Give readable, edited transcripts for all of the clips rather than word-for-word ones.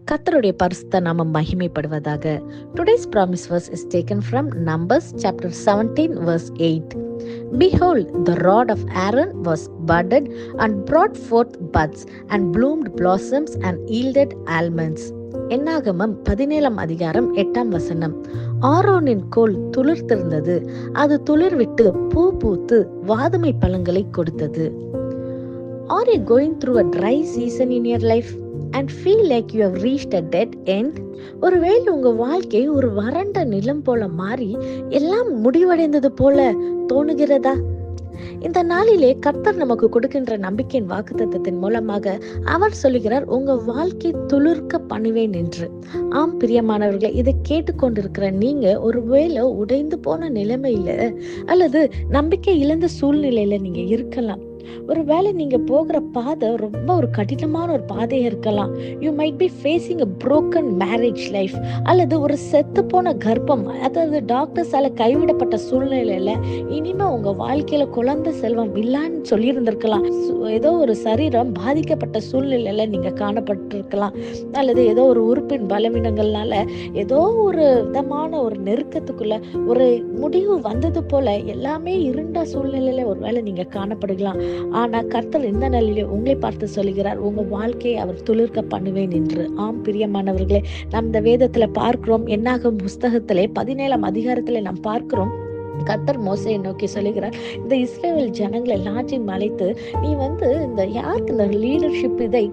கர்த்தருடைய பரிசுத்த நாமம் மகிமைப்படுவதாக. Today's promise verse is taken from Numbers chapter 17 verse 8. Behold, the rod of Aaron was budded and brought forth buds and bloomed blossoms and yielded almonds. என்னாகமம் 17 அதிகாரம் 8 வசனம். ஆரோனின் கோல் துளிர்த்திருந்தது, அது துளிர்விட்டு பூ பூத்து வாதுமை பழங்களை கொடுத்தது. Are you going through a dry season in your life and feel like you have reached a dead end? ஒருவேளை உங்க வாழ்க்கை ஒரு வறண்ட நிலம் போல மாறி எல்லாம் முடிவடைந்தது போல தோணுகிறதா? இந்த நாளிலே கர்த்தர் நமக்கு கொடுக்கின்ற நம்பிக்கையின் வாக்குத்தத்தத்தின் மூலமாக அவர் சொல்லுகிறார், உங்க வாழ்க்கை துளிர்க்க பண்ணுவேன் என்று. ஆம் பிரியமானவர்களே, இதை கேட்டுக்கொண்டிருக்கிற நீங்க ஒருவேளை உடைந்து போன நிலைமையில அல்லது நம்பிக்கை இழந்த சூழ்நிலையில நீங்க இருக்கலாம். ஒருவேளை நீங்க போகிற பாதை ரொம்ப ஒரு கடினமான ஒரு பாதையா இருக்கலாம். You might be facing a broken marriage life, அல்லது ஒரு செத்து போன கர்ப்பம், அதாவது டாக்டர்ஸால கைவிடப்பட்ட சூழ்நிலையில இனிமே உங்க வாழ்க்கையில குழந்தை செல்வம் இல்லைன்னு சொல்லி இருந்திருக்கலாம். ஏதோ ஒரு சரீரம் பாதிக்கப்பட்ட சூழ்நிலையில நீங்க காணப்பட்டிருக்கலாம், அல்லது ஏதோ ஒரு உறுப்பின் பலவீனங்கள்னால ஏதோ ஒரு விதமான ஒரு நெருக்கத்துக்குள்ள ஒரு முடிவு வந்தது போல எல்லாமே இருண்ட சூழ்நிலையில ஒருவேளை நீங்க காணப்படுகலாம். ஆனா கர்த்தர் இந்த நாளிலே உங்களை பார்த்து சொல்லுகிறார், உங்க வாழ்க்கையை அவர் துளிர்க்க பண்ணுவேன் என்று. ஆம் பிரியமானவர்களே, நாம் இந்த வேதத்துல பார்க்கிறோம். என்னாகும் புஸ்தகத்திலே 17 அதிகாரத்திலே நாம் பார்க்கிறோம், கர்த்தர் மோசேயை நோக்கி சொல்லுகிறார், இந்த இஸ்ரவேல் ஜனங்களை எல்லாத்தையும் அழைத்து, நீ இந்த யாருக்கு இந்த லீடர்ஷிப் இதை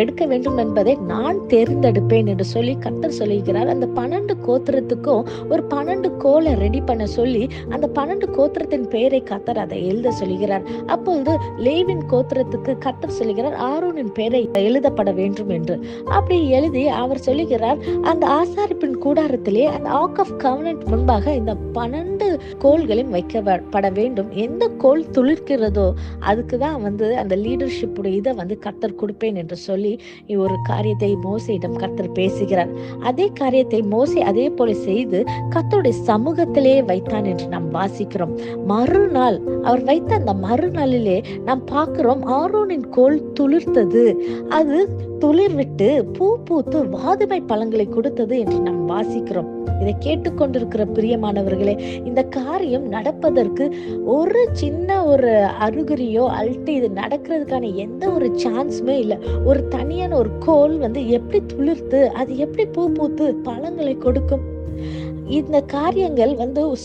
எடுக்க வேண்டும் என்பதை நான் தேர்ந்தெடுப்பேன் என்று சொல்லி கர்த்தர் சொல்லுகிறார். அந்த 12 கோத்திரத்துக்கும் ஒரு 12 கோலை ரெடி பண்ண சொல்லி அந்த 12 கோத்திரத்தின் பெயரை கர்த்தர் அதை எழுத சொல்லுகிறார். அப்பொழுது லேவின் கோத்திரத்துக்கு கர்த்தர் சொல்லுகிறார், ஆரோனின் பெயரை எழுதப்பட வேண்டும் என்று. அப்படி எழுதி அவர் சொல்லுகிறார், அந்த ஆசாரிப்பின் கூடாரத்திலே அந்த ஆர்க் ஆஃப் கவனன்ட் முன்பாக இந்த 12 கோல்களையும் வைக்கப்பட வேண்டும். எந்த கோல் துளிர்க்கிறதோ அதுக்குதான் அந்த லீடர்ஷிப் இதை கர்த்தர் கொடுப்பேன் என்று சொல்லி ஒரு காரியத்தை மோசேயிடம் கர்த்தர் பேசுகிறார். அதே காரியத்தை மோசே அதே போல செய்து கர்த்தருடைய சமூகத்திலே வைத்தான் என்று நாம் வாசிக்கிறோம். மறுநாள் அவர் வைத்த அந்த மறுநாளிலே நாம் பார்க்கிறோம், ஆரோனின் கோல் துளிர்த்தது, அது துளிர் விட்டு பூ பூத்து வாதுமை பழங்களை கொடுத்தது என்று நாம் வாசிக்கிறோம். இதை கேட்டுக்கொண்டிருக்கிற பிரியமானவர்களே, இந்த காரியம் நடப்பதற்கு ஒரு சின்ன ஒரு அறிகுறியோ அல்ட்டு இது நடக்கிறதுக்கான எந்த ஒரு சான்ஸுமே இல்லை. ஒரு தனியான ஒரு கோல் எப்படி துளிர்த்து அது எப்படி பூ பூத்து பழங்களை கொடுக்கும்? இந்த காரியங்கள்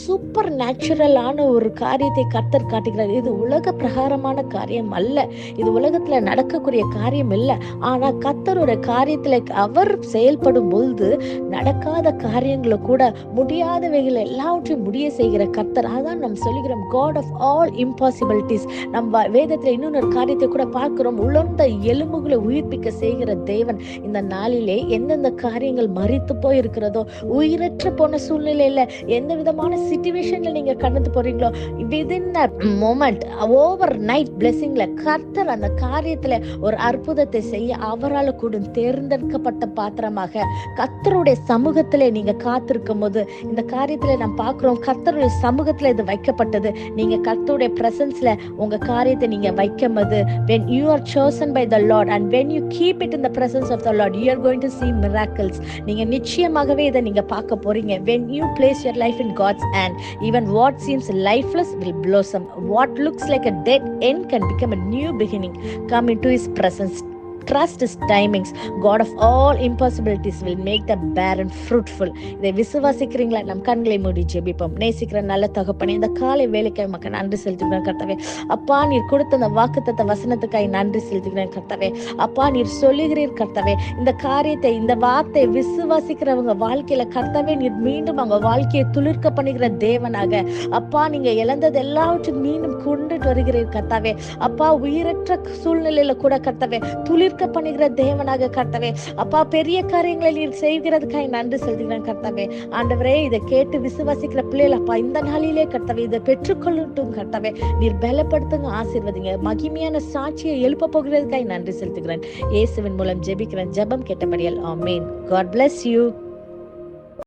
சூப்பர் நேச்சுரலான ஒரு காரியத்தை கர்த்தர் காட்டுகிறார். இது உலக பிரகாரமான காரியம் அல்ல, இது உலகத்துல நடக்கக்கூடிய காரியம் இல்லை. ஆனா கர்த்தரோட காரியத்துல அவர் செயல்படும் பொழுது நடக்காத காரியங்களை கூட முடியாதவைகள் எல்லாவற்றையும் முடிய செய்கிற கர்த்தர். அதான் நம்ம சொல்லுகிறோம், God of all impossibilities. நம்ம வேதத்துல இன்னொரு காரியத்தை கூட பார்க்கிறோம், உலர்ந்த எலும்புகளை உயிர்ப்பிக்க செய்கிற தேவன். இந்த நாளிலே எந்தெந்த காரியங்கள் மரித்து போயிருக்கிறதோ, உயிரற்ற போன சூழ்நிலையில எந்த விதமான சிச்சுவேஷன்ல நீங்க கடந்து போறீங்களோ, within that moment overnight பிளெஸிங்ல கர்த்தர் அந்த காரியத்துல ஒரு அற்புதத்தை செய்ய அவரால் கூட தேர்ந்தெடுக்கப்பட்ட பாத்திரமாக கர்த்தருடைய சமூகத்திலே நீங்க காத்திருக்கும் போது இந்த காரியத்துல நாம் பார்க்கிறோம், கர்த்தருடைய சமூகத்துல இது வைக்கப்பட்டது. நீங்க கர்த்தருடைய பிரசன்ஸ்ல உங்க காரியத்தை நீங்க வைக்கும் போது, when you are chosen by the Lord and when you keep it in the presence of the Lord, you are going to see miracles. நீங்க நிச்சயமாகவே இதை நீங்க பார்க்க போறீங்க. When you place your life in God's hand, even what seems lifeless will blossom. What looks like a dead end can become a new beginning. Come into His presence. Trust His timings. God of all impossibilities will make the barren fruitful. இதை விசுவாசிக்கிறீங்களா? நம் கண்களை மூடி ஜெபிப்போம். நேசிக்கிற நல்ல தகப்பனே, இந்த காலை வேலைக்காய் மக்கள் நன்றி செலுத்துகிறேன் கர்த்தாவே. அப்பா, நீர் கொடுத்த அந்த வாக்குத்தத்த வசனத்துக்காய் நன்றி செலுத்துகிறேன் கர்த்தாவே. அப்பா, நீர் சொல்லுகிறீர் கர்த்தாவே, இந்த காரியத்தை இந்த வார்த்தை விசுவாசிக்கிறவங்க வாழ்க்கையில கர்த்தாவே நீர் மீண்டும் அவங்க வாழ்க்கையை துளிர்க்க பண்ணுகிற தேவனாக அப்பா, நீங்க இழந்தது எல்லாவற்றையும் மீண்டும் கொண்டுட்டு வருகிறீர் கர்த்தாவே. அப்பா, உயிரற்ற சூழ்நிலையில கூட கர்த்தாவே துளிர்க்க பண்ணுகிற தேவனாக கர்த்தாவே. அப்பா, பெரிய காரியங்களை நீர் செய்கிறதுக்காக நன்றி செலுத்துகிறேன் கர்த்தாவே. ஆண்டவரே, இதை கேட்டு விசுவாசிக்கிற பிள்ளைகள் அப்பா இந்த நாளிலே கர்த்தாவே இதை பெற்றுக்கொள்ளட்டும் கர்த்தாவே. நீர் பலப்படுத்துங்க, ஆசீர்வதிங்க. மகிமையான சாட்சியை எழுப்ப போகிறதுக்காக நன்றி செலுத்துகிறேன். இயேசுவின் மூலம் ஜெபிக்கிறேன். ஜெபம் கேட்டபடியால் ஆமென். God bless you.